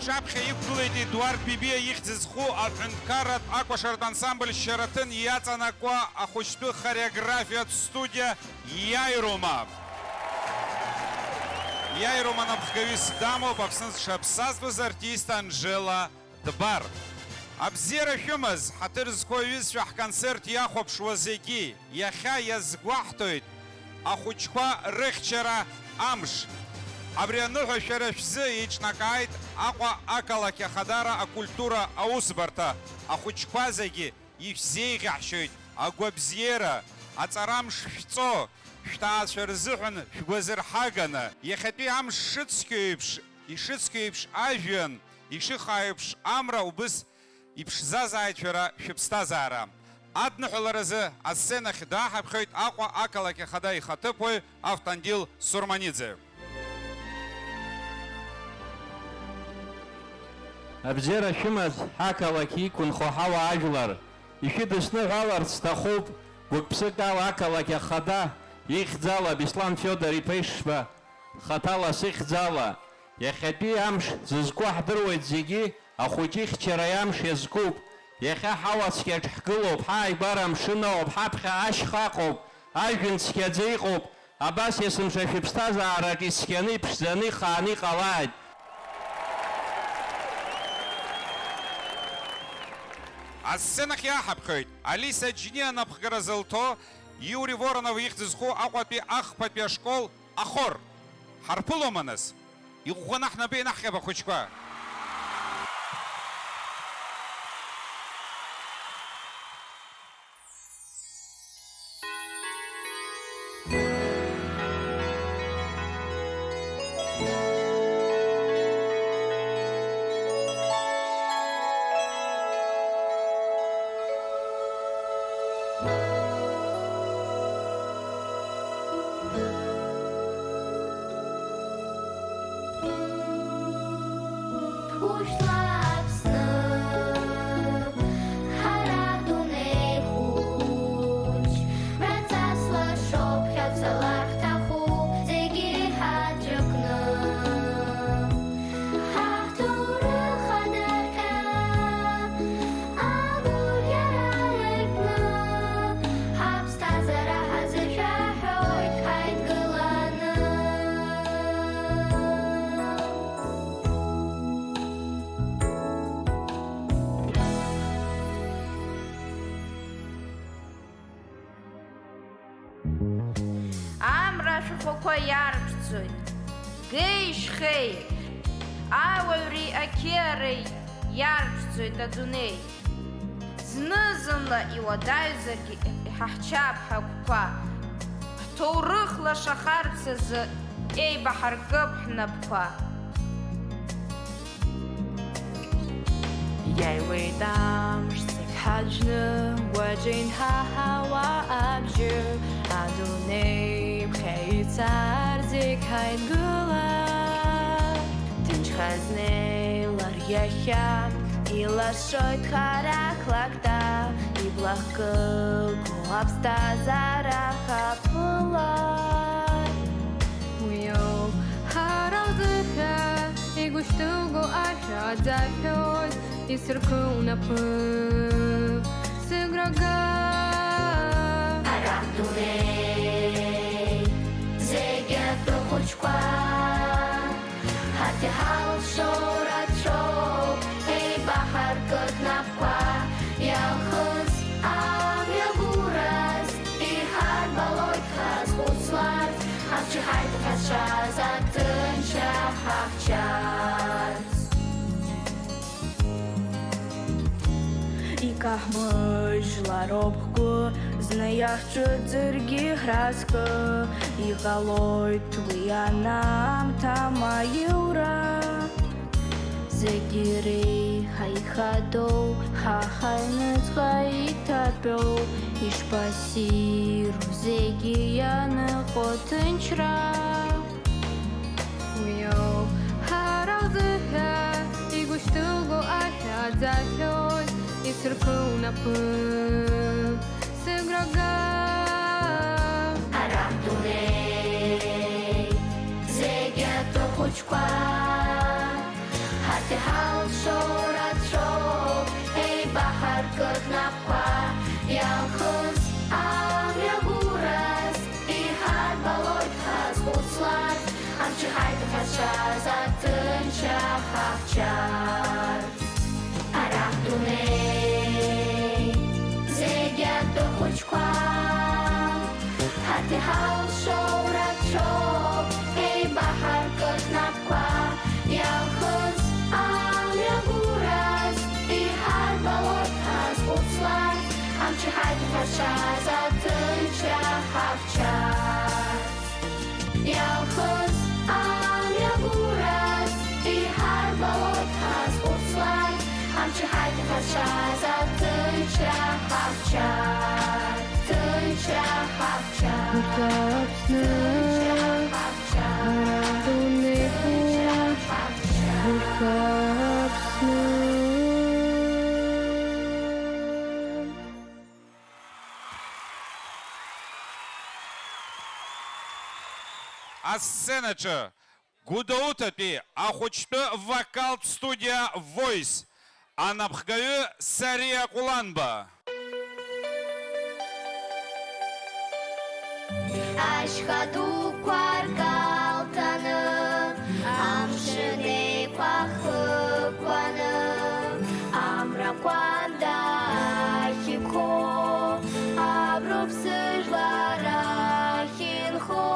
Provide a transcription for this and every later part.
Шапхеев Гуледи Эдуард Бибия Ихтизху Афинкарат Аквашарт ансамбль Шаратын Яцанаква Ахучту хореография студия Яйрума. Яйрума Напхавис Дамо Папсенс Шапсазвыз артист Анжела Дбар. Абзира Хюмаз Хатырзховис Шах концерт Яхоп Швазеги Яха Язгвахтуит Ахучхва Рыхчера Амш. Абриануха Шерефзы Ичнакайт Аква Акалаки Хадара Акультура Аусбарта Ахучхвазеги и все гашут агәабзиара, аҵарамш шәҵо, шәҭаацәа рзыҳәан шәгәазырҳаганы, иахьатәи амш ишыцқьо еиԥш ажәҩан, ишыхаа еиԥш амра убыс иԥшӡазааит шәара шәыԥсҭазаара. Адныҳәаларазы асценахь дааҳаԥхьоит Аҟәа ақалақь ахада ихаҭыԥуаҩ Автандил Сурманиӡе. Абзиара шәымаз ақалақь иқәынхо ҳауаажәлар, ишәыдысныҳәаларц сҭахуп гәык-ԥсык ала ақалақь ахада ихьӡала Беслан Фиодор иԥа ишба хаҭала сыхьӡала иахьатәи амш зызку ҳдыруеит зегьы, ахәыҷы ихьчара амш иазкуп. Иахьа ҳауацкьаҿ ҳгылоуп, ҳааигәара мшыноуп, ҳаԥхьа ашьха аҟоуп, ажәҩан цқьаӡа иҟоуп. Абас есымша шәыԥсҭазаарак ицқьаны иԥшӡаны ихааны иҟалааит. Асценахь иааҳаԥхьоит Алиса Џьиниа напхгара зылҭо Иури Воронов ихьӡ зху Аҟәатәи ахԥатәи ашкол ахор. Ҳарԥылома нас? Иӷәӷәаны ҳнапы ианаҳҟьап ахәыҷқәа. Ашәахәақәа иарԥшӡоит, геи-шьхеи, ауаҩреи ақьиареи иарԥшӡоит адунеи. Зны-зынла иуадаҩзаргьы иҳаҳчап ҳагәқәа, ҳҭоурых лашахарц азы еибаҳаркып ҳнапқәа. Иааиуеит амш зегь ҳаġны, уаҵәы инҳаҳауа абжьы, адунеи ԥхьа ицар зегь ҳаидгылап, ҭынч ҳазнеилар иахьа, илашоит харак лакта, ибла кылку аԥсҭазаара ҳаԥылар. Уиоуп ҳара ҳзыҳәа игәышьҭылго ашәа аӡаҳәоит, исыркыу напы сыграга. Арахь дунеи зегьы рхәыҷқәа ҳарҭ иҳалшоу рацәоуп, еибаҳаркып напқәа, иалхыз амҩа гәыраз, иҳарбалоит ҳазхәыцларц, ҳамчы-ҳаит ҳазшаз аҭынчра ҳахьчарц. Икаҳмыжьлароуп ҳгәы, зны иаҳҿыҵыргьы ҳразкы, иҟалоит уи анаамҭа маиура. Зегьы реиҳа ихадоу, ҳаҳаҩныҵҟа иҭатәоу, ишԥассиру зегьы ианыҟо ҭынчра. Уиоуп ҳара ҳзыҳәа игәышьҭылго ашәа аӡаҳәоит, исыркыу напы сыграга. Арахь дунеи зегьы рхәыҷқәа ҳарҭ иҳалшоу рацәоуп, еибаҳаркып напқәа, иалхыз амҩа гәыраз, иҳарбалоит ҳазхәыцларц, ҳамчы-ҳаит ҳазшаз аҭынчра ҳахьчарц. Арахь дунеи зегьы рхәыҷқәа ҳарҭ иҳалшоу рацәоуп, еибаҳаркып напқәа, иалхыз амҩа гәыраз, иҳарбалоит ҳазхәыцларц, Амчхайт хаша затынча хавчат Ялхыз амягурас И харбалот хаз уцлай Амчхайт хаша затынча хавчат Тынча хавчат Kapsna А сценачы Гудаутапи Ахучты вокал студия Voice Анапхгаю Сария Куланба Ашхаду кваргалтаны Амшыны пахыкваны Амракванда хикхо Абрупсыжлара хинхо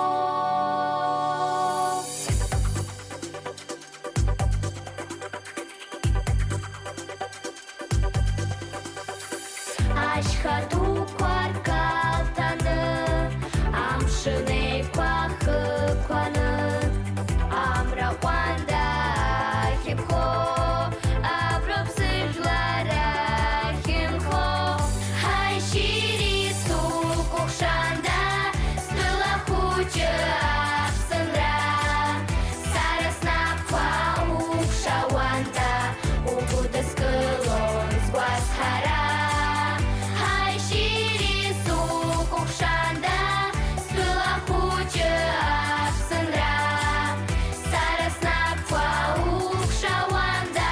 Ашхаду кваргалтаны Амшыны пахыкваны Амракванда хипхо Абрупсыжлара хинхо Хай шири сукукшанда Стыла хучы апсындра Сарасна паукшаванда Убуды скылон сгвасхара Хай шири сукукшанда Стыла хучы апсындра Сарасна паукшаванда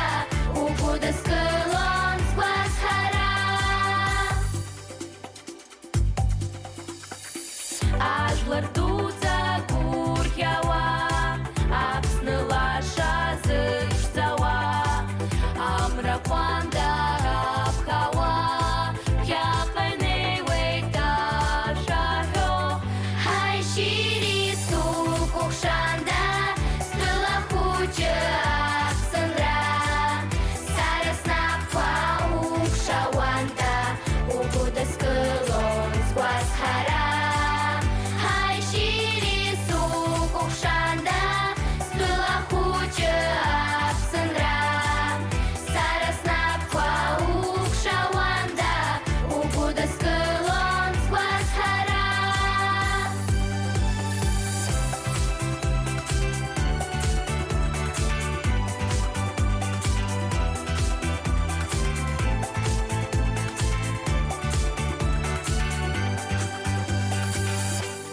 Убуды скылон сгвасхара Ажлырдуца гурьява Апсныла шазышцава Амракванда апхава Пьяхайней вейта шахё Хай шири сукукшанда Стыла хучы апсындра Сарасна паукшаванда Убуды скылон сгвасхара Хай шири сукукшанда Стыла хучы апсындра Сарасна паукшаванда Убуды скылон сгвасхара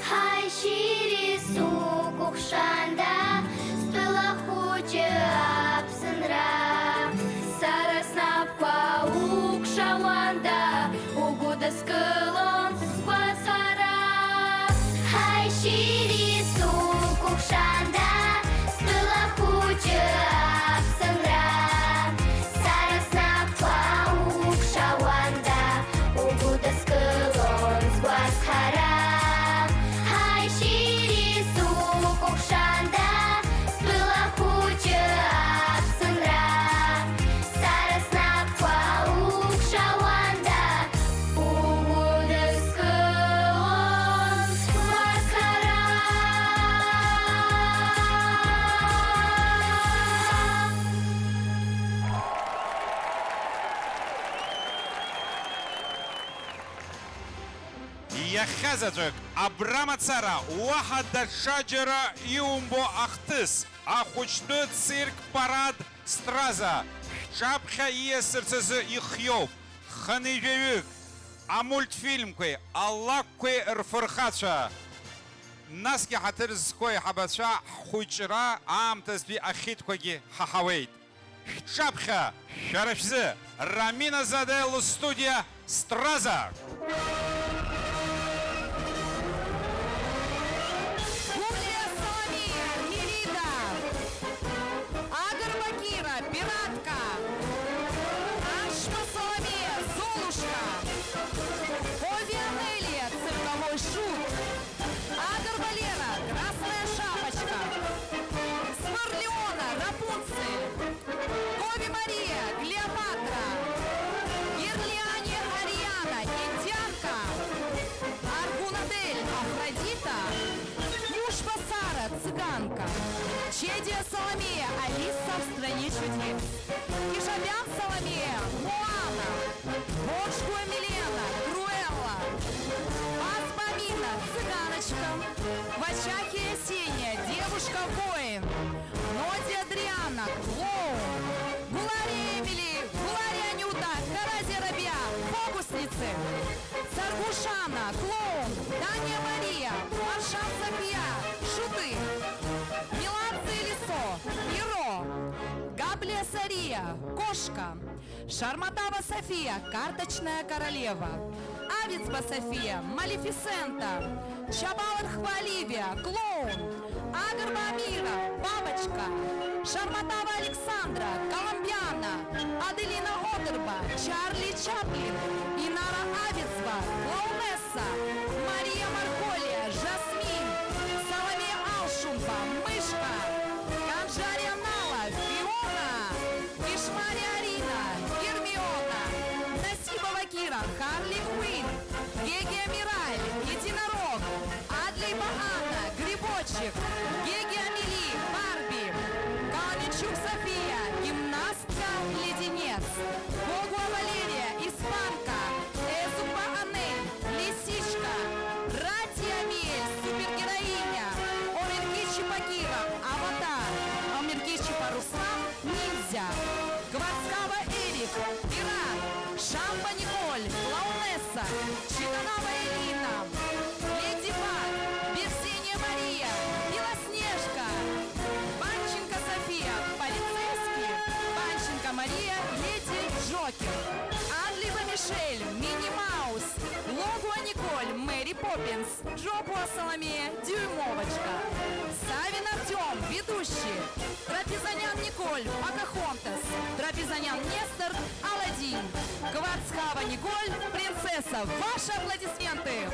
Хай шири сукукшанда Стыла хучы апсындра Сарасна паукшаванда Угуды скылон сгвасхара Хай шири сукукшанда Стыла хучы апсындра Сарасна паукшаванда Угуды скылон сгвасхара Хай шири сукукшанда Стыла хучы апсындра Сарасна паукшаванда Угуды скылон сгвасхара Яхазаджик Абрама Цара Уахада Шаджера Иумбо Ахтыс Ахучты цирк парад Страза Чапха Иесерцезы Ихьёв Ханывевик А мультфильмкой Аллаккой Рфырхача Наски Хатырзкой Хабача Хучера Амтазби Ахиткоги Хахавейт Чапха Шарашзы Рамина Задел студия Страза Гулия Соломия, Мирида, Агар Багира, Пиратка, Ашма Соломия, Золушка, Ови Анелия, Цирковой шут, Агар Валера, Красная Шапочка, Смырлеона, Рапунцель, Ови Мария, Клеопатра, Ирлиане Ариана, Янка. Чедия Соломея, Алиса в стране чудес. Кишабян Соломея, Моана. Боншку Милена, Круэлла. Аспамина, Цыганочка. Вачахи Есения, Девушка-воин. Ноди Адриана, Клоун. Гулария Эмили, Гулария Анюта, Карази Рабия, Фокусницы. Царгушана, Клоун. Таня Мария, Маршал София, Шуты. Меладзе Лисо, Перо. Габлия Сария, Кошка. Шарматава София, Карточная королева. Авицба София, Малефисента. Чабалар Хваливия, Клоун. Агарба Амира, Бабочка. Шарматава Александра, Колумбиана. Аделина Одерба, Чарли Чаплин. Инара Авицба, Клоунесса. Мария Марколия, Жасмин. Соломея Алшумба, Мышка. Канжария Нала, Фиона. Кишмари Арина, Гермиона. Насибова Кира, Харли Квин. Гегия Мираль, Единорог. Адлейба Анна, Грибочек. Гегия Мили, Барби. Калничук София, гимнастка, леденец. Богуа Валерия, испанка. Эзуба Анель, лисичка. Ратия Миэль, супергероиня. Омиркичи Багира, аватар. Омиркичи Паруслан, ниндзя. Гвардскава Эрик, пират. Шамба Николь, клоунесса. Читанова Элина. Леди Баг, Берсения Мария, Белоснежка. Банченко София, полицейский. Банченко Мария, леди Джокер. Адлива Мишель, Мини Маус. Логуа Николь, Мэри Поппинс. Джопуа Соломея, Дюймовочка. Савин Артем, ведущий. Трапезанян Николь, Покахонтас. Трапезанян Нестор, Аладдин. Гвардсхава Николь, принцесса. Ваши аплодисменты!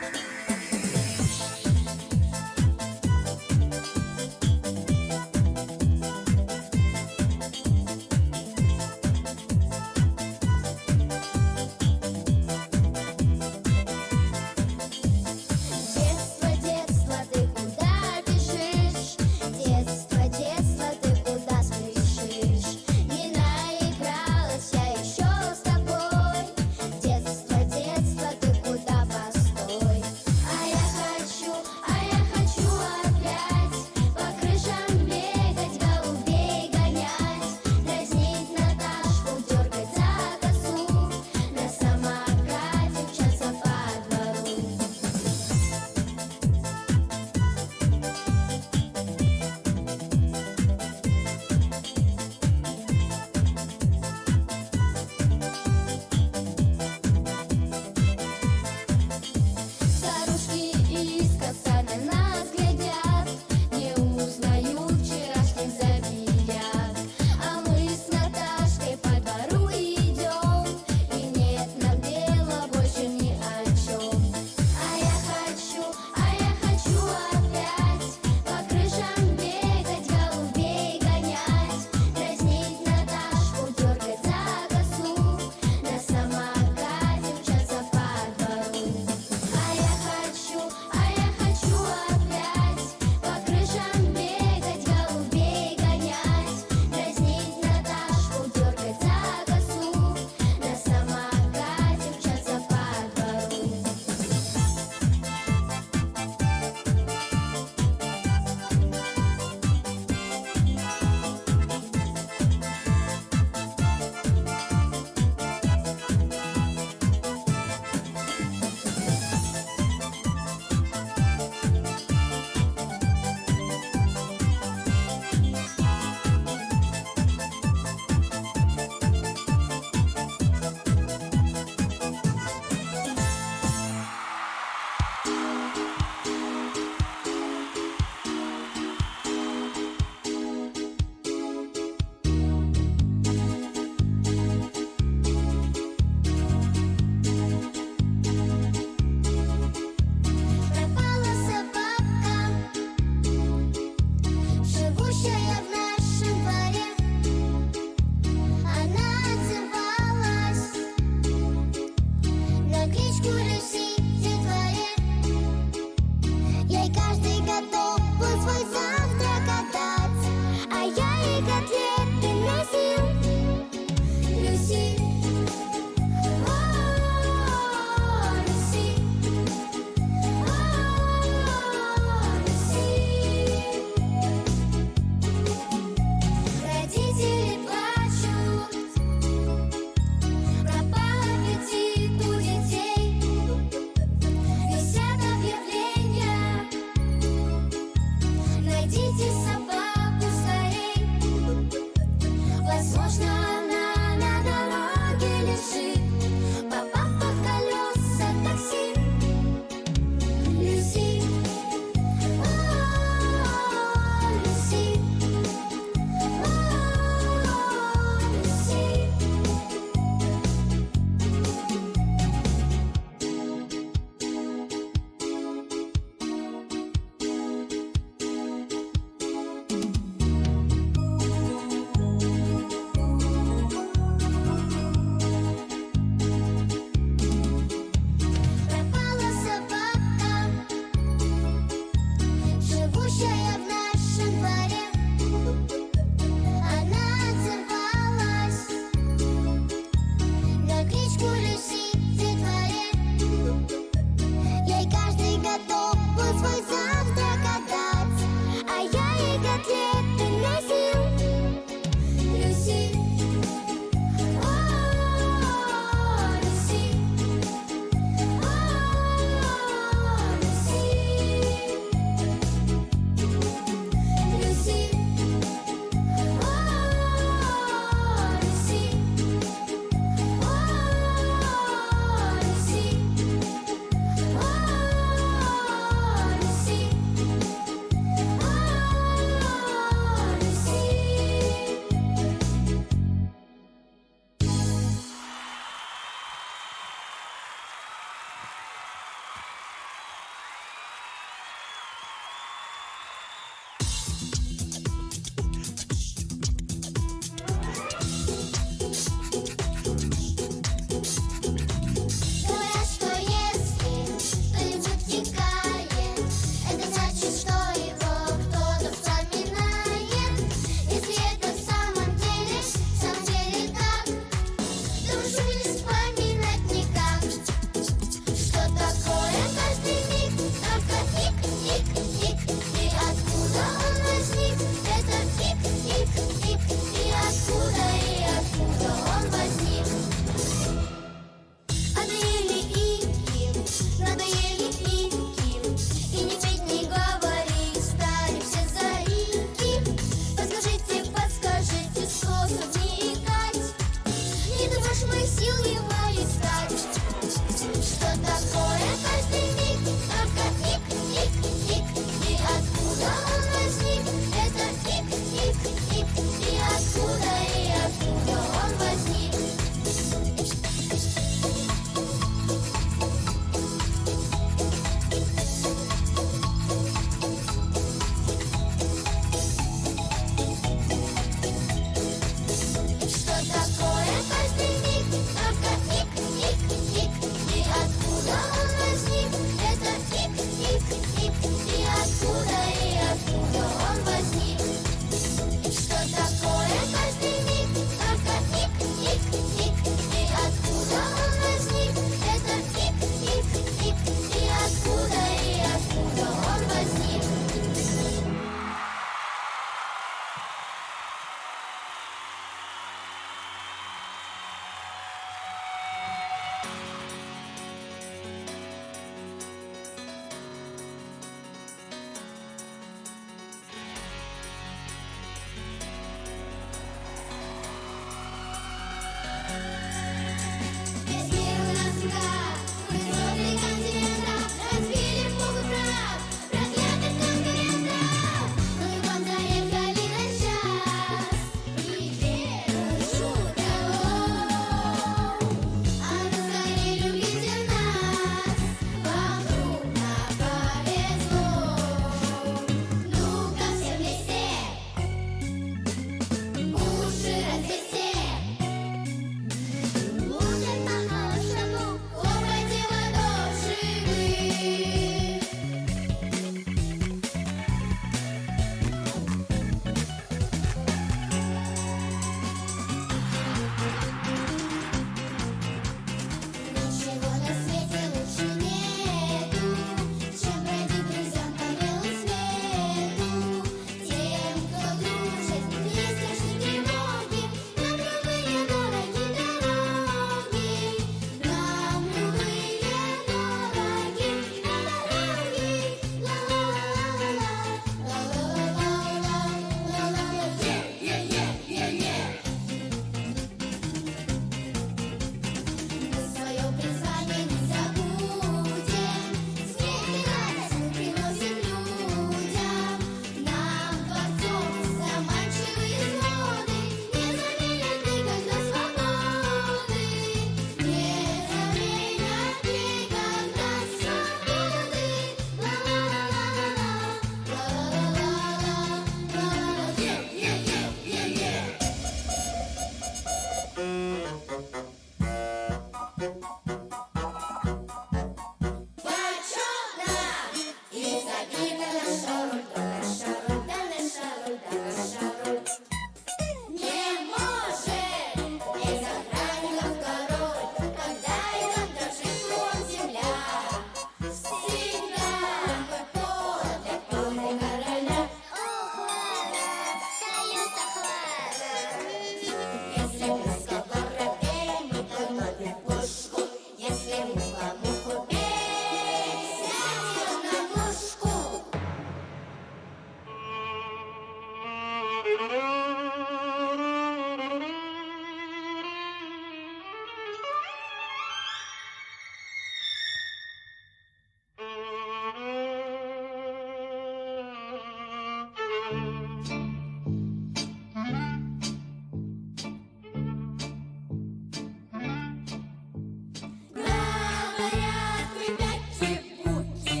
Говорят, вы бяки-буки,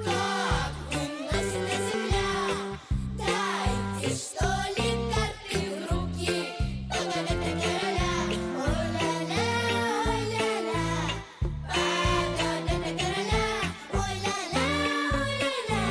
как вы носите земля. Дайте, что ли, карты в руки, погода короля. Ой-ля-ля, ой-ля-ля, погода короля. Ой-ля-ля, ой-ля-ля.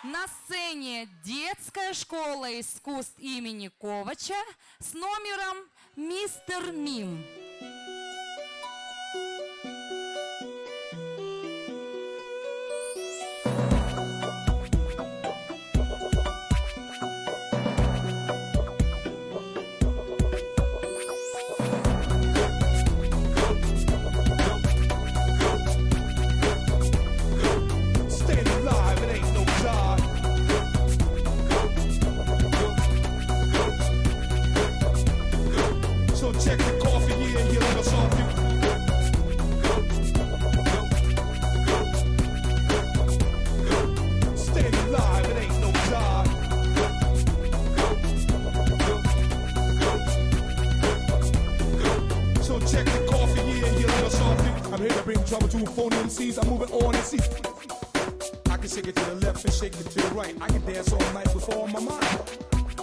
На сцене детская школа искусств имени Ковача с номером «Мистер Мим». Staying alive, it ain't no job. So check the coffee, yeah, and you let us off you. Staying alive, it ain't no job. So check the coffee, yeah, and you let us off you. I'm here to bring trouble to phony MCs. I'm moving on and see. I can shake it to the left and shake it to the right. I can dance all night with all my mind.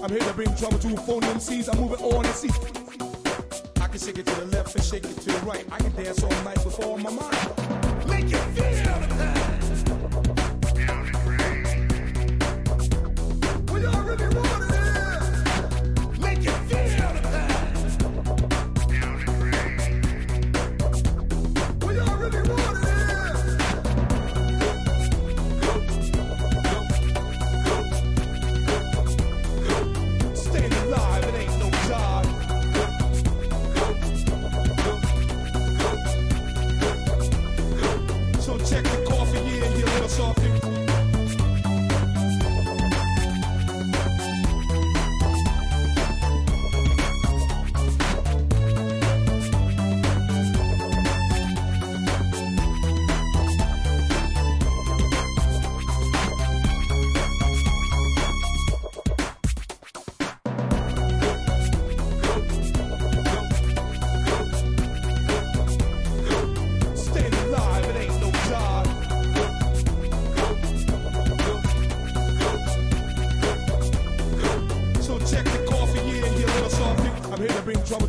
I'm here to bring trouble to phony MCs. I'm moving on and see. I can shake it to the left and shake it to the right. I can dance all night with all my mind. Make you feel the pain. Well, y'all really want it. Make you feel the pain. Well, y'all really want it.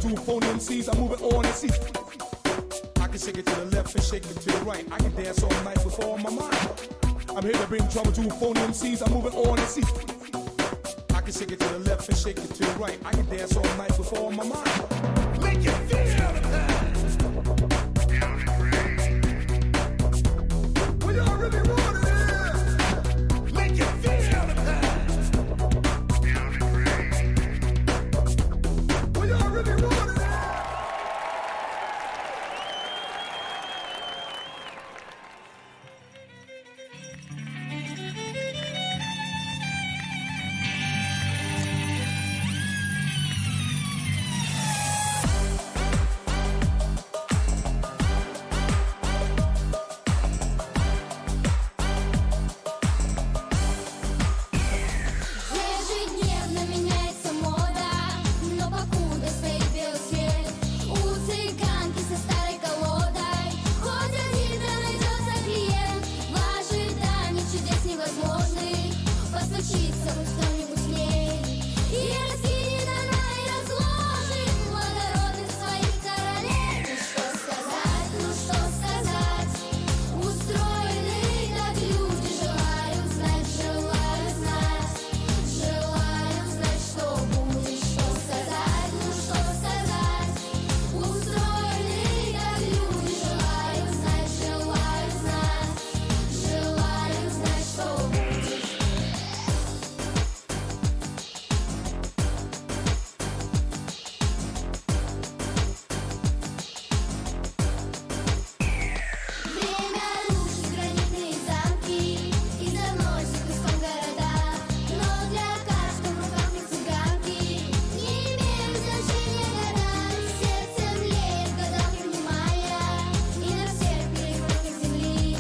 two phony MCs. I move it on and see. I can shake it to the left and shake it to the right. I can dance all night with all my mind. I'm here to bring trouble to phony MCs. I move it on and see. I can shake it to the left and shake it to the right. I can dance all night with all my mind. Make you feel the pain. Well, y'all really want it. Make you feel the pain. Well, y'all really want it. Ежедневно меняется мода, но покуда стоит белый свет, у цыганки со старой колодой хоть один да найдется клиент. В ожидании чудес невозможных постучится хоть кто-нибудь к ней, и раскинет она и разложит благородных своих королей. Ну что сказать, устроены так люди, желают знать, желают знать. Желаю знать, что будет, что сказать, ну что сказать. Устроены как люди, желаю знать, желаю знать. Желаю знать, что будет. Время рушит гранитные замки и заносит песком города, но для каждого в руках не цыганки не имеют значения года. Сердце млеет, года не внимая, и на всех перекрытках земли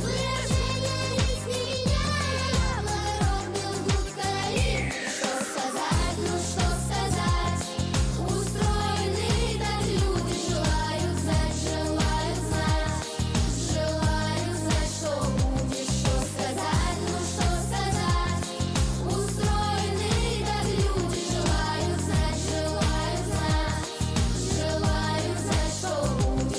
выражение лиц не меняя, благородный лгут короли. Что сказать, ну что сказать, устроены так люди, желают знать, желают знать. Желаю знать, что будет, что сказать, ну что сказать. Устроены так люди, желают знать, желают знать. Желаю знать, что будет.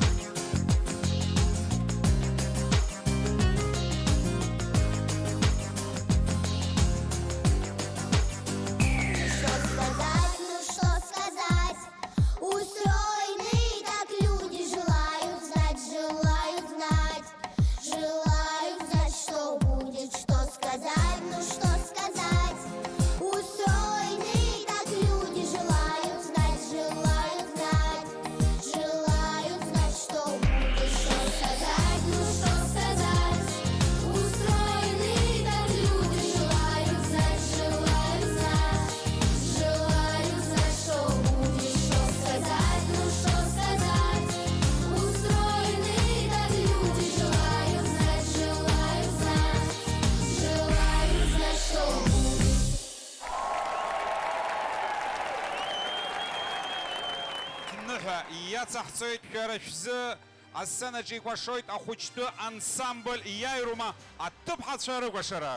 Что сказать, ну что сказать. Устроены так люди, желают знать, желают знать. Желают знать, что будет, что сказать, ну что сказать. Устроены так люди, желают знать, желают знать. Желают знать, что будет, что сказать, ну что сказать. Устроены так люди, желают знать, желают знать. Желаю знать, что будет, что сказать, ну что сказать. Устроены так люди, желают знать, желают знать. Желаю знать, что будет. Кныга иаҵаҳҵоит шәара шәзы асценаҿы икәашоит ахәыҷтәы ансамбль иааирума аҭыԥҳацәа рыкәашара.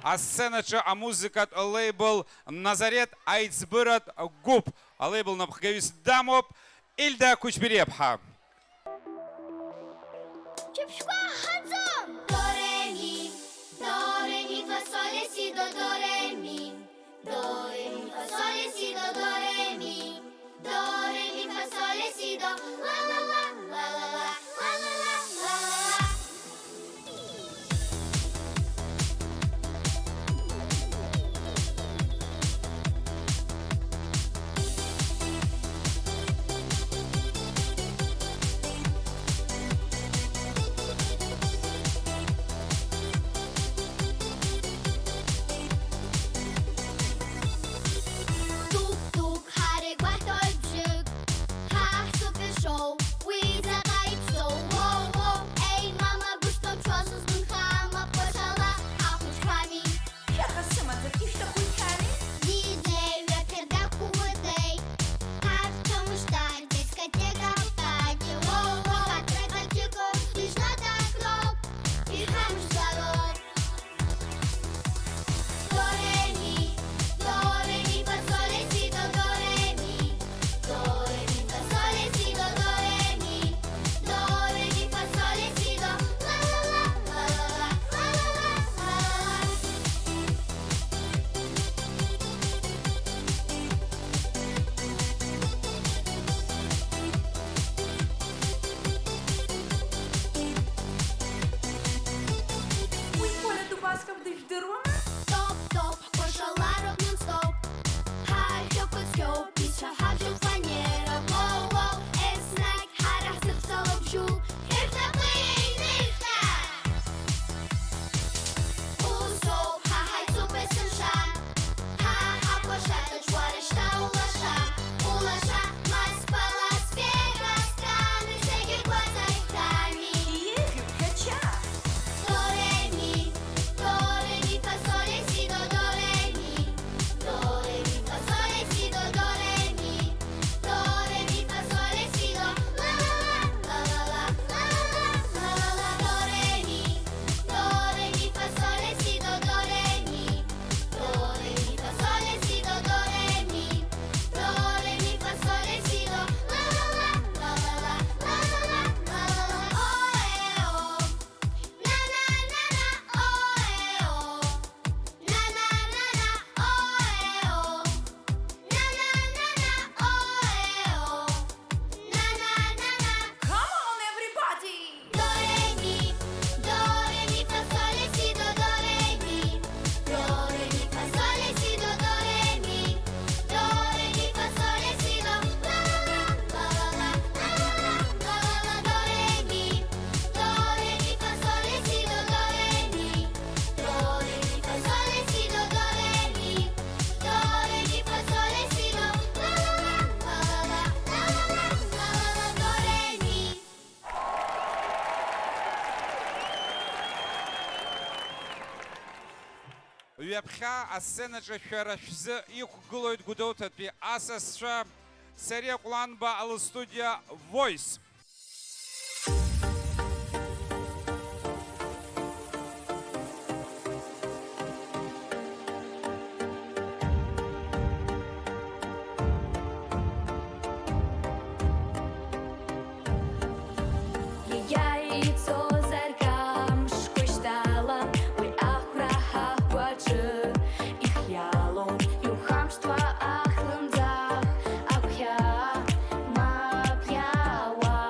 А сценача, а музыкат лейбл Назарет Айцбырат Губ. А лейбл Напхгавис Дамоп Ильда Кучберепха. Чепшка ханзом! До ре ми фа соль ля си до ре ми. До ре ми фа соль ля си до ре ми. До ре ми фа соль ля си до ла ла ла ла ла ла ла ла ла ла ла. Тук-тук, харе гвахтой бжик. Ха, супер шоу. Уиза гайб шоу. Воу-воу. Ей, мама, bu što čosu s bunhama pošala, a hučkami. Диджей, ветер да куватей. Как в том штар, дискотека в пати. Воу-воу, как трекальчику, лишь надо кроп. И хам здоров. До ре ми фа соль ля си до ре ми. До ре ми фа соль ля си до ре ми. До ре ми фа соль ля си до ла ла ла ла ла ла ла ла ла. Стоп-стоп, пошла рок нон-стоп. Хай-хёп-хёп, пиша хаджу фанера. Воу-воу, эснак, харах зыпсалып жу. Хефтапый нихта. Усоу, ха-хай, супер сынша. Ха-ха, поша, точварышта улаша. Улаша, мас палас, вегас, страны, сегер глазай тами. До ре ми фа соль ля си до ре ми. До ре ми фа соль ля си до ре ми. До ре ми фа соль ля си до ла ла ла ла ла ла ла ла. До ре ми фа соль ля си до ре ми. До ре ми фа соль ля си до ре ми. До ре ми фа соль ля си до ла ла ла ла ла ла ла ла ла. О-е-о. На на на на, о-е-о. На на на на, о-е-о. На на на на, о-е-о. На на на на. Come on, everybody! До ре ми фа соль ля си до ре ми. До ре ми фа соль ля си до ре ми. До ре ми фа соль ля си до ла ла ла ла ла ла ла. До ре ми фа соль ля си до ре ми. До ре ми фа соль ля си до ре ми. До ре ми фа соль ля си до ла ла ла ла ла ла. До ре ми. Ҩаԥхьа асценаҿы шәара шәзы иқәгылоит Гәдоуҭатәи асасцәа Сариа Ҟәланба алстудиа Voice. Яйцо заркам шкоштала, ой ахраха хуачы, их ялом, юхамства ахлымдах, ахя мапьява.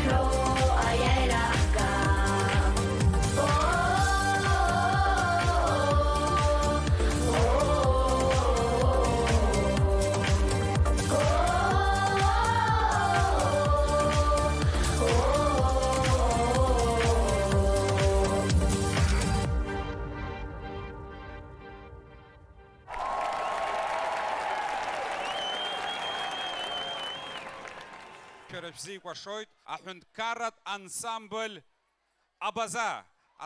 ro ayera ka Бзикәашоит аҳәынҭқарратә ансамбль абаза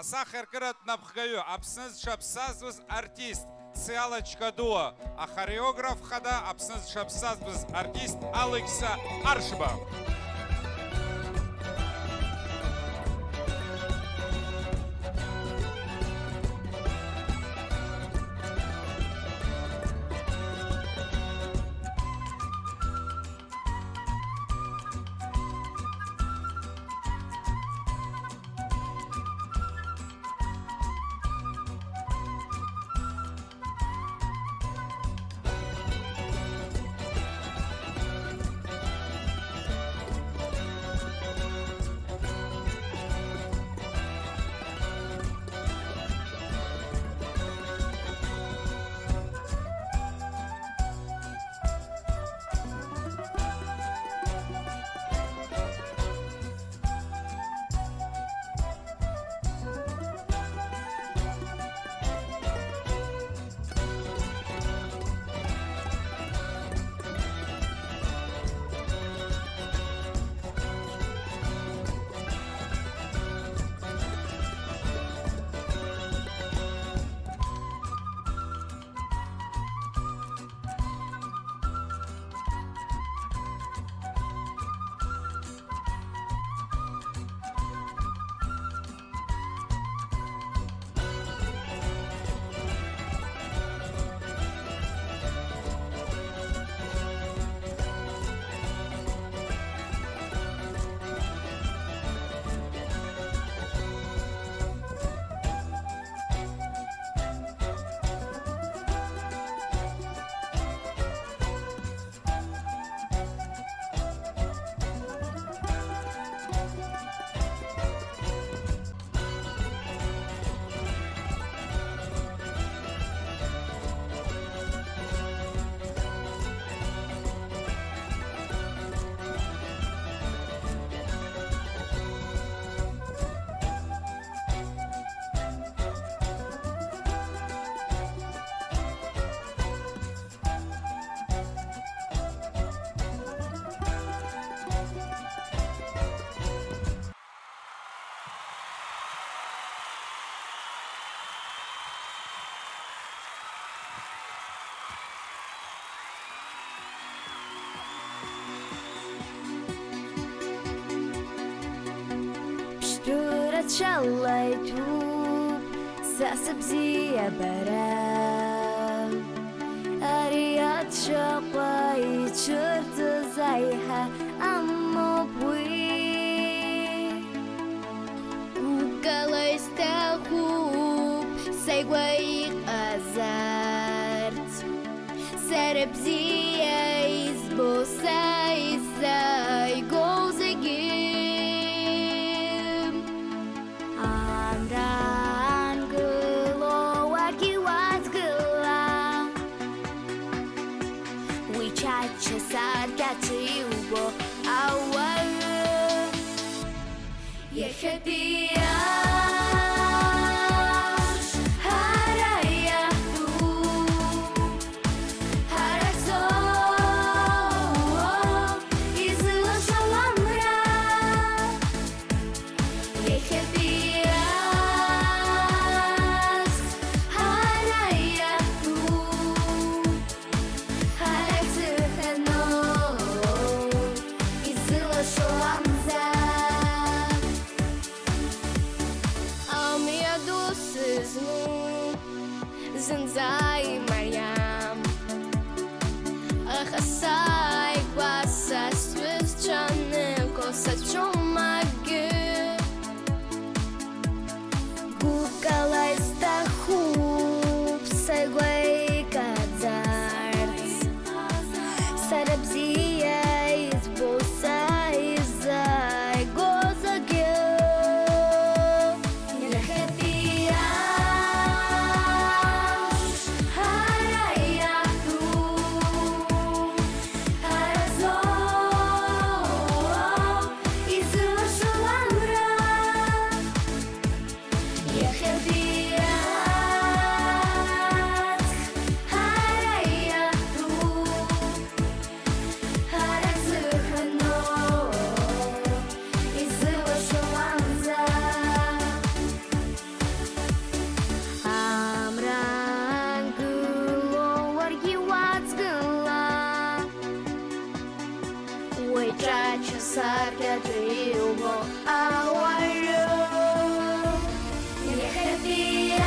асахьаркыратә напхгаҩы Аԥсны зҽаԥсазтәыз артист Циала Чкадуа ахореограф хада Аԥсны зҽаԥсазтәыз артист Алекса Аршба. Шалайтуп сасыбзия бара Ариат шапай чырты зайха аммо пуи Укалайстахуп сайгвай азарт Сарабзия избосай зай гозаги Sarkatiubo awal Yehetiash harayatu harakso izla shalamra Yehetiash harayatu 为这全世界最有我爱温柔，你还比啊。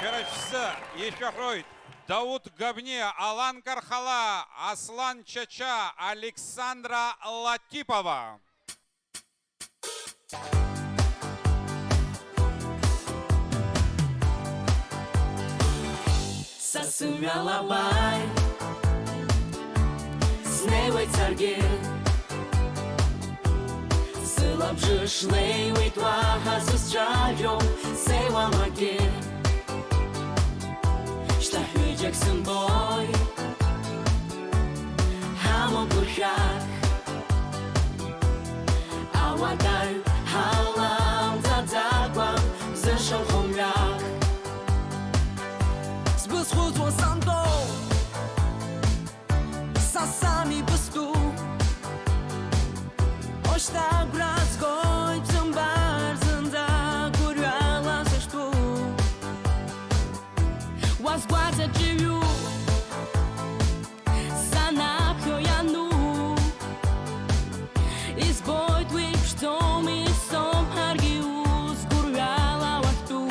Керачса, Ешахройт, Дауд Габне, Алан Кархала, Аслан Чача, Александра Латипова. Сасумяла бай, сневой царге, сылап жишлей уйтваха сусчайом, сева маге. Jackson boy, hamon burchak, awadai halam zadzagwam zeshon chomyak. Zbyt chudło santo, sasami bestu, oś tak brazgoj zumbar zanda kurala zesztu. Was guarda de you, sana kojanu, izboj tvih što mi som hargius kurjala waktu.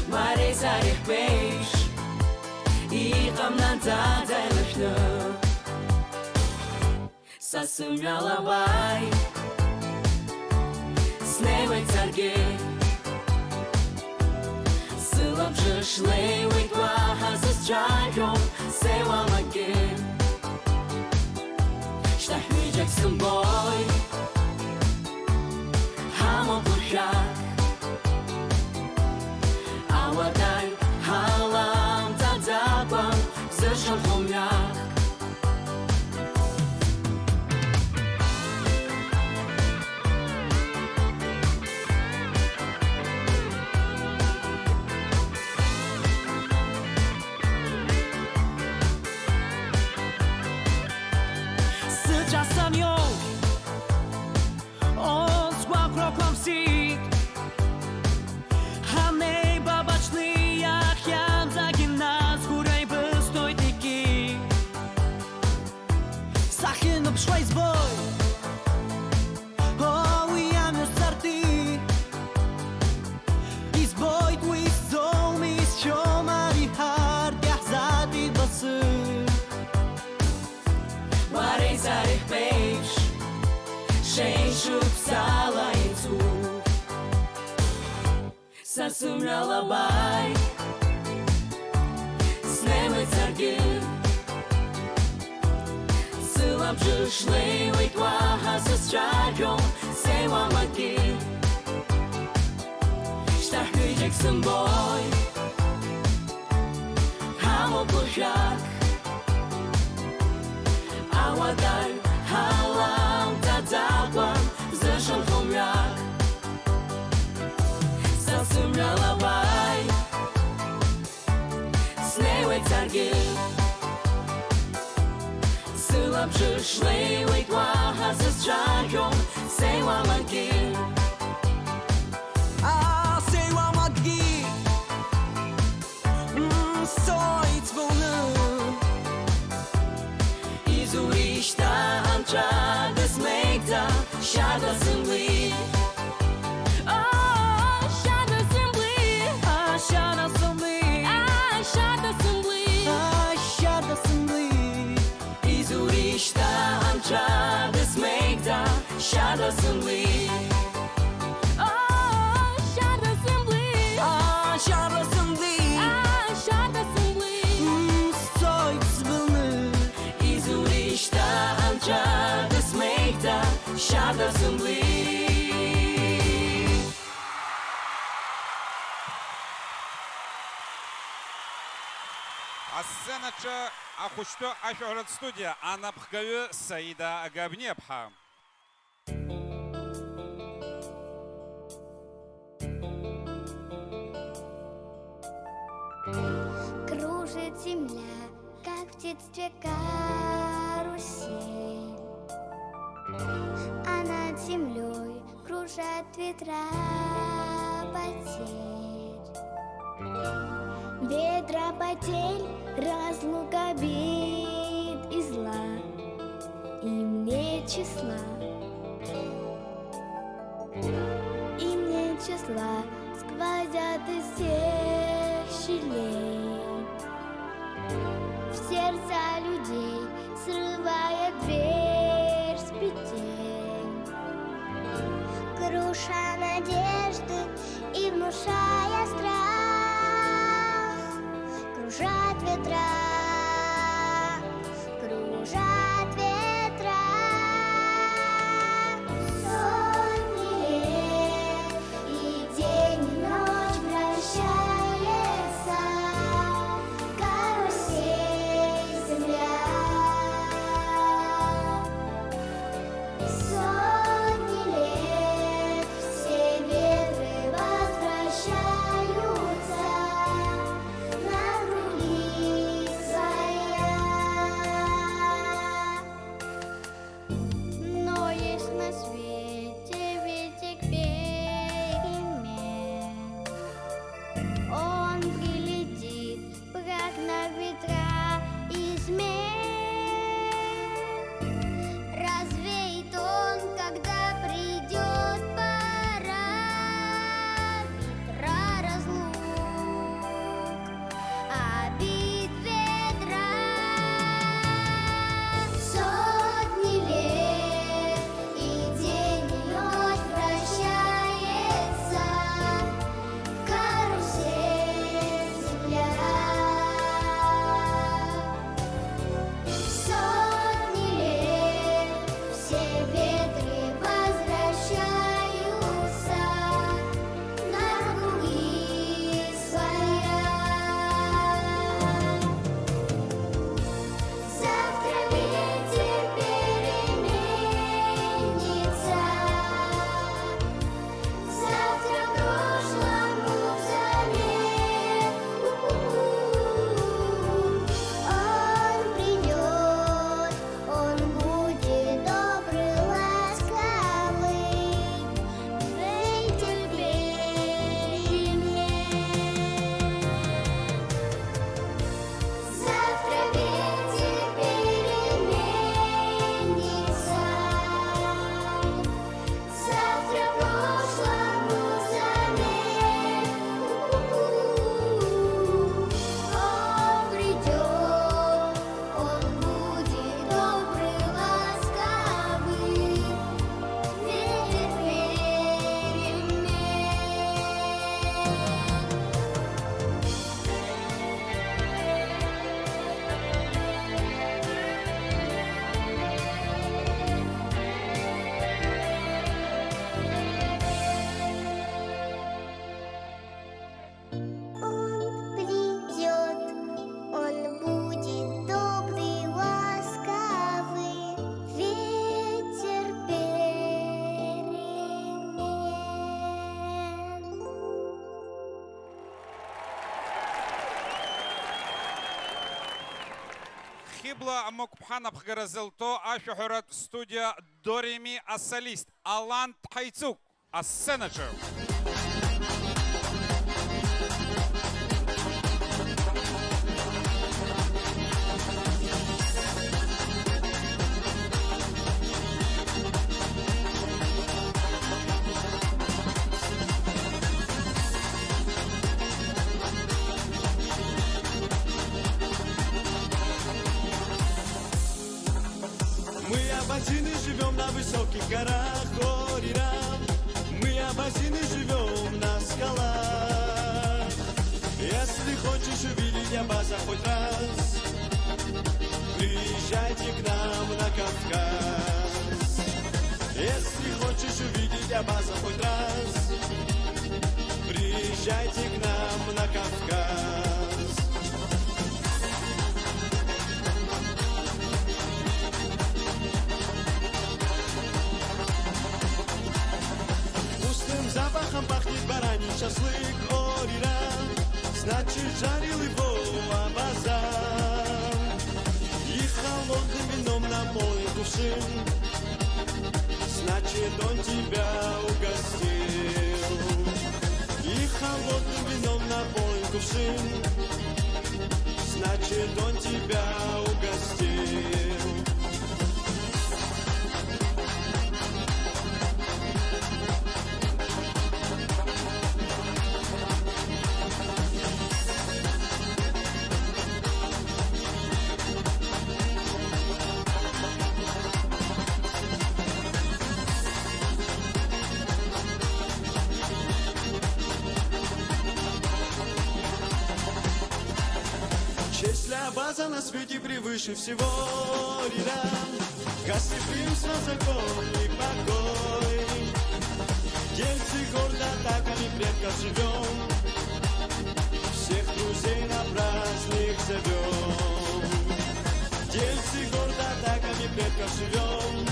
Mare zarih peish, iqam nanta zaylashna. Sasumyala bay, snevay tsarge. Сылап жишлей уйтваха сусчайом, сева маге. Штахви Jackson boy, hamon burchak, awadai halam zadzagwam zeshon chomyak. Sasumyala bay, snevay tsarge, sılap jishley uйтваха sусчайом, seva mage. Штахви Jackson boy, hamon burchak, awadai halam zadzagwam zeshon chomyak. Sasumyala bay, snevay tsarge, sılap jishley uйтваха sусчайом, seva mage. Seva mage, stoit volny. Izurishta ancha desmekta, shada zimli. Shada Assembly. Oh, Shad Assembly. Shada Assembly. Shad Assembly. Stoit volny. Izurishta Ancha desmekta, Асенача Ахушто Ашохрат студия Анапхгаю Саида Агабнепха. Кружит земля, как в детстве карусель, а над землей кружат ветра потерь. Ветра потерь, разлук обид и зла, им нет числа, им нет числа, сквозят из всех щелей в сердца людей, срывая дверь с петель, круша надежды и внушая страх. Кружат ветра, кружат ветра. Сотни лет и день и ночь вращается карусель земля. Сотни лет все ветры возвращаются на круги своя. Но есть на свете ветер перемен. Он прилетит, прогнав ветра измен. Развеет он, когда придет пора. Ветра разлук, обид ветра. Сотни лет и день и ночь вращается карусель земля. Сотни лет все ветры возвращаются на круги своя. Завтра ветер переменится, завтра прошлому взамен. Он придет, он будет добрый, ласковый, ветер перемен. Завтра ветер переменится, завтра прошлому взамен. Он придет, он будет добрый, ласковый, ветер перемен. Он придет, он будет добрый, ласковый, ветер перемен. Хибла Мокпхана Бхгаразелто Ашохрат студия Дореми Асалист Алан Тхайцук Асенача. Мы абазины живем на высоких горах, Орирам. Мы абазины живем на скалах. Если хочешь увидеть Абаза хоть раз, приезжайте к нам на Кавказ. Если хочешь увидеть Абаза хоть раз, приезжайте к нам на Кавказ. Порохом пахнет бараний шашлык, орира. Значит, жарил его абазар. И холодным вином наполнен кувшин. Значит, он тебя угостил. И холодным вином наполнен кувшин. Значит, он тебя угостил. Честь для база на свете превыше всего, рядом. Гостеприимство, закон и покой. Дельцы гордо атаками предков живем. Всех друзей на праздник зовем. Дельцы гордо атаками предков живем.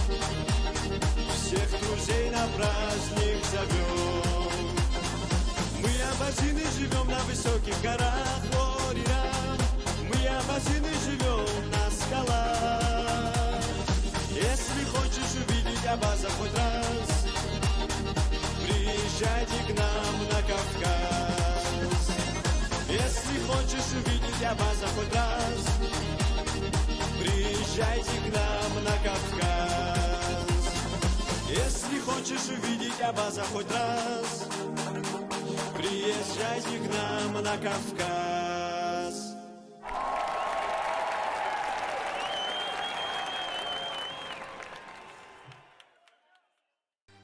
Всех друзей на праздник зовем. Мы абазины живем на высоких горах, орира. Мы абазины живем на скалах. Если хочешь увидеть Абаза хоть раз, приезжайте к нам на Кавказ. Если хочешь увидеть Абаза хоть раз, приезжайте к нам на Кавказ. Если хочешь увидеть Абаза хоть раз, приезжайте к нам на Кавказ.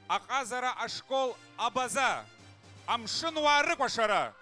Аҟазара ашкол абаза, амшынуаа рыкәашара.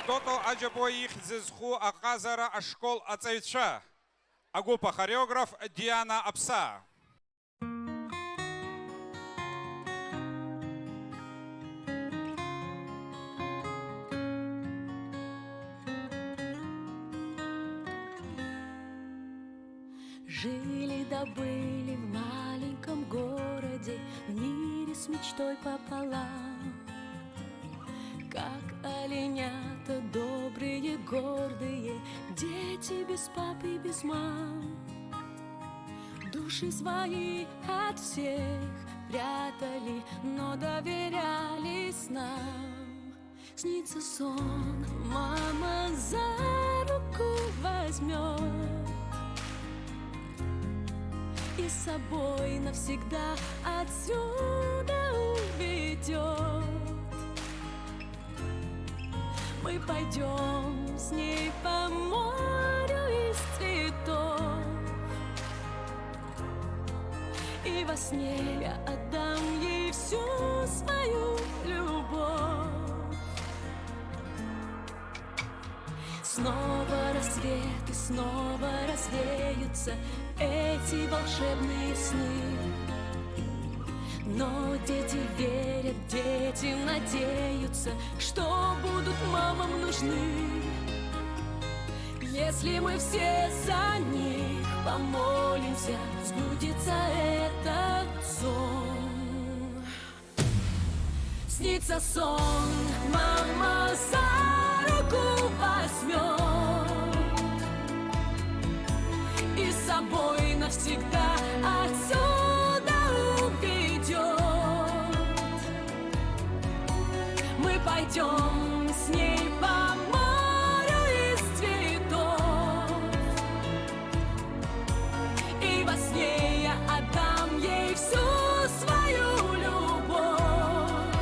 Тото аџьабо ихьӡызху аҟазара ашкол аҵаҩцәа. Агәыԥ ахореограф Диана Аԥса. Жили да были в маленьком городе, в мире с мечтой пополам. Как оленята добрые, гордые, дети без папы, без мам. Души свои от всех прятали, но доверялись нам. Снится сон, мама за руку возьмет и с собой навсегда отсюда уведет. Мы пойдем с ней по морю из цветов, и во сне я отдам ей всю свою любовь. Снова рассвет и снова развеются эти волшебные сны. Но дети верят, дети надеются, что будут мамам нужны. Если мы все за них помолимся, сбудется этот сон. Снится сон, мама за руку возьмет и с собой навсегда отсюда уведет. Мы пойдем с ней по морю из цветов, и во сне я отдам ей всю свою любовь,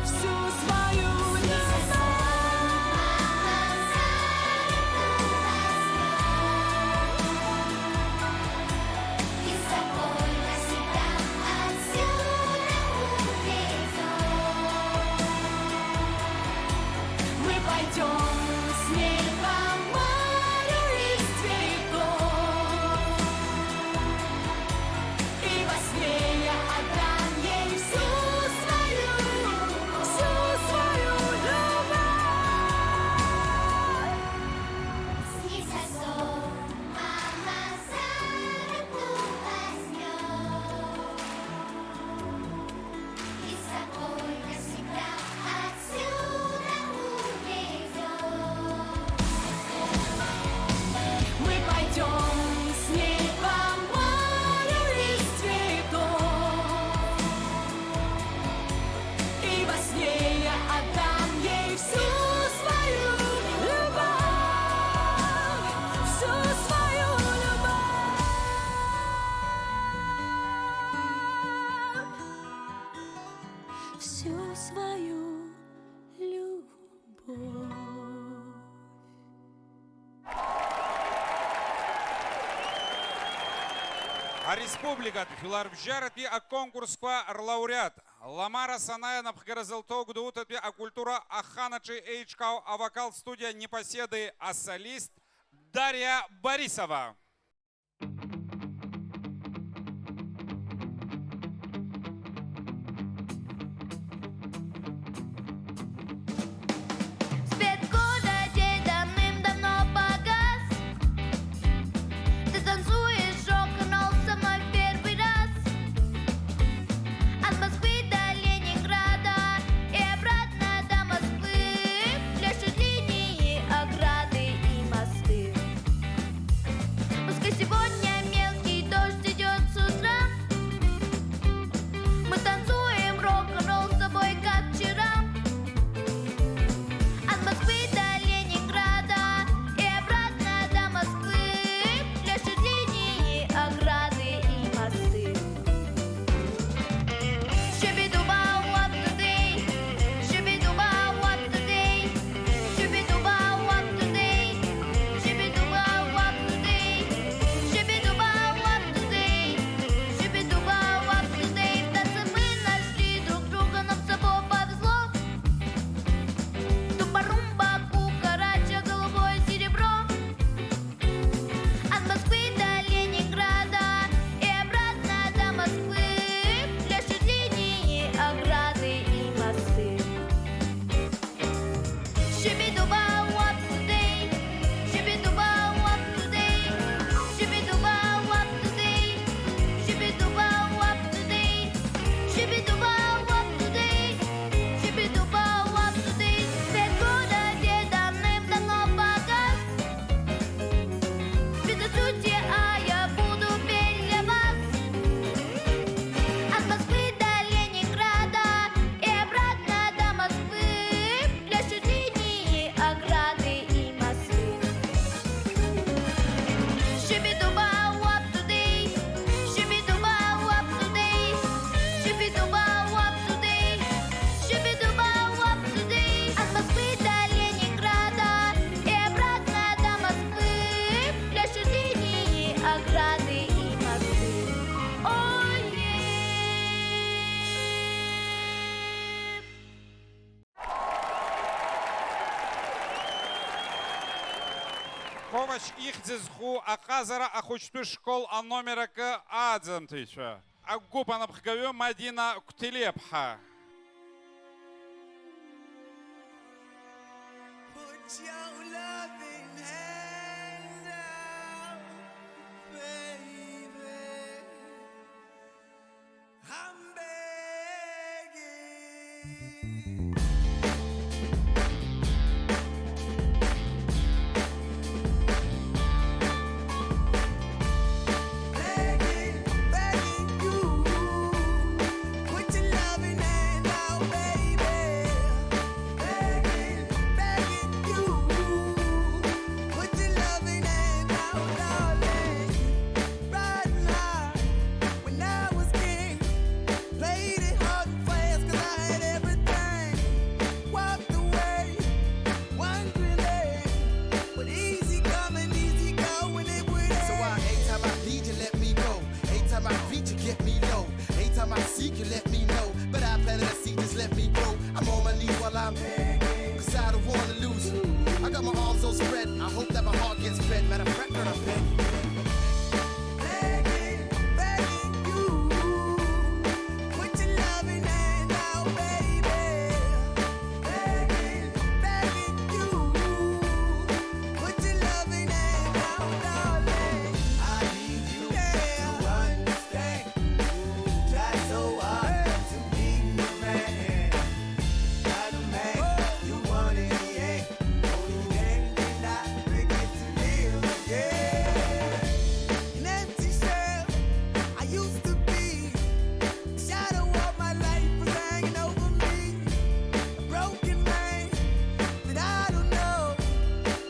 всю свою любовь. И с собой навсегда отсюда увезет. Мы пойдем с ней по морю из цветов, и во сне я отдам ей всю свою любовь. Снится сон, мама за руку возьмет и с собой навсегда отсюда увезет. А республика филарбжарати а конкурс ква лауреат. Ламара Саная на пхгаразелто гдуутатви а культура аханачи эйчкау а вокал студия непоседы а солист Дарья Борисова. Свет городе давным-давно погас. Ты танцуешь рок-н-ролл со мной в первый раз. От Москвы до Ленинграда и обратно до Москвы. Пляшут линии, ограды и мосты. Пускай сегодня мелкий дождь идет с утра. Мы танцуем рок-н-ролл с тобой, как вчера. От Москвы до Ленинграда и обратно до Москвы. Пляшут линии, ограды и мосты. Shoo-be-doo-bow, up today. Shoo-be-doo-bow, up today. Shoo-be-doo-bow, up today. Shoo-be-doo-bow, up today. Shoo-be-doo-bow, up today. Shoo-be-doo-bow, up today. В танце мы нашли друг друга, нам с собой повезло. Тумба-румба, кукарача, голубое серебро. От Москвы до Ленинграда и обратно до Москвы. Пляшут линии, ограды и мосты. Shoo-be-doo-bow, up today. Shoo-be-doo-bow, up today. Shoo-be-doo-bow, up today. Shoo-be-doo-bow, up today. Shoo-be-doo-bow, up today. Shoo-be-doo-bow, up today. Свет в городе давным-давно погас. Безотсутие, а я буду петь для вас. От Москвы до Ленинграда и обратно до Москвы. Пляшут линии, ограды и мосты. Shoo-be-doo-bow, up today. Shoo-be-doo-bow, up today. Shoo-be-doo-bow, up today. Shoo-be-doo-bow, up today. От Москвы до Ленинграда и обратно до Москвы. Пляшут линии, ограды и мосты. Ой-е. Ковач ихдзизху аказара ахучту школ а номера к адзам тыча. А гупа на пхгавю Мадина Ктилепха. Put your loving hand out, baby. I'm begging. Begging, begging you. Put your loving hand out, baby. Begging, begging you. Put your loving hand out, darling. Right now, when I was king, played it hard and fast 'cause I had everything. Walked away, wondering, but easy coming, easy going, it would end. So every time I need you, let me go. Every time I reach you, get me low. Every time I seek you, let me know. But I planted a seed, just let me grow. I'm on my knees while I'm begging, 'cause I don't wanna lose you. I got my arms so spread, I hope that my heart gets fed. Matter of fact, girl, I'm begging. Begging, begging you. Put your loving hand out, baby. Begging, begging you. Put your loving hand out, darling. I need you to understand. Try so hard to be the man. Not a man you want in the end. Only then can I begin to live again. An empty shell I used to be. The shadow of my life was hanging over me. A broken man that I don't know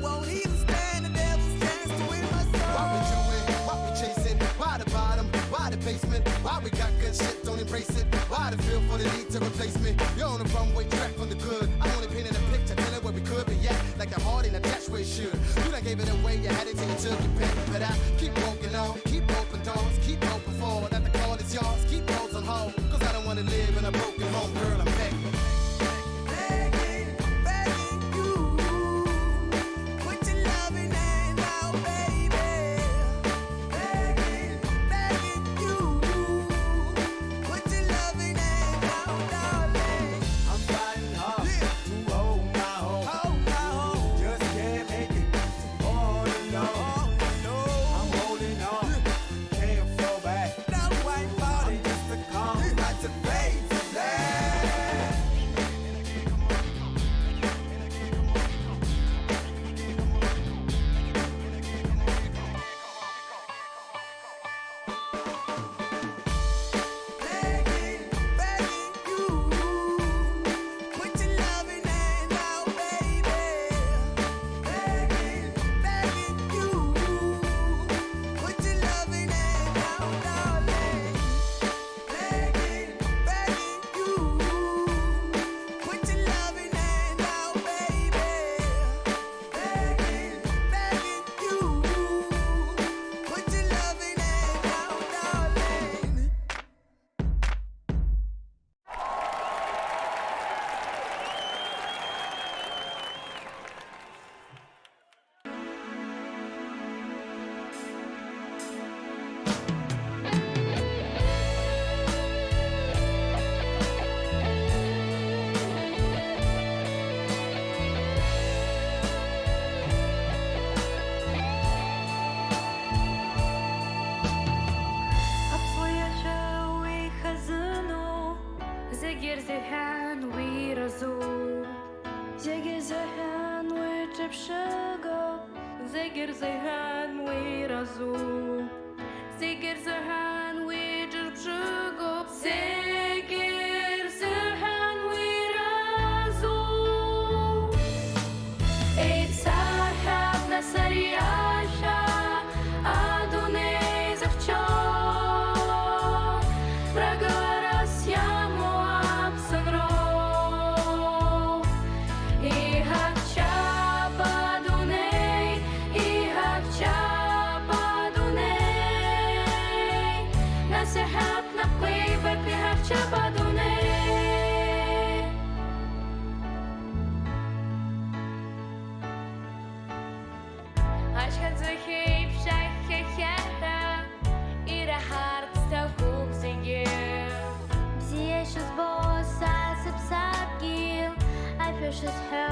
won't even stand the devil's chance to win my soul. Why we doing? Why we chasing? Why the bottom? Why the basement? Why we got good shit, don't embrace it? Why the feel for the need to replace me? You're on the runway track from the good. I'm only painting a picture, telling where we could be at. Like the heart ain't attached where it should. You done gave it away, you had it till you took your pick. But I keep walking on, keep open doors. Keep hoping for that the call is yours. Keep those on hold, cause I don't wanna live in a broken home. Girl, I'm begging. Begging, begging you. Put your loving hand out, baby. Begging, begging you. Put your loving hand out, darling. I'm fighting hard to hold my home. Hold my home. Just can't make it all alone. I'm holding on, can't fall back. No white body, just a calm. Like to fade to black. Begging, begging you. Put your loving hand out, baby. Begging, begging you. Put your loving hand out, darling. Begging, begging you. Put your loving hand out, baby. Begging, begging you. Put your loving hand out, darling. Обслуживай хазину, загерзяхан виразу. Загерзяхан вичепшего, загерзяхан виразу. Загерзяхан вичепшего, загерзяхан виразу. Эй, сахаб на сарьяша, Адоней захчо. Проговорас яму абсанро. И хакча падуней, и хакча падуней. Насихап на пейбек, и хакча падуней. Ашхат захейп шаххахаха, и рахарт ставкук зигер. Бзиешес босса сыпсапгил, айпешес хэ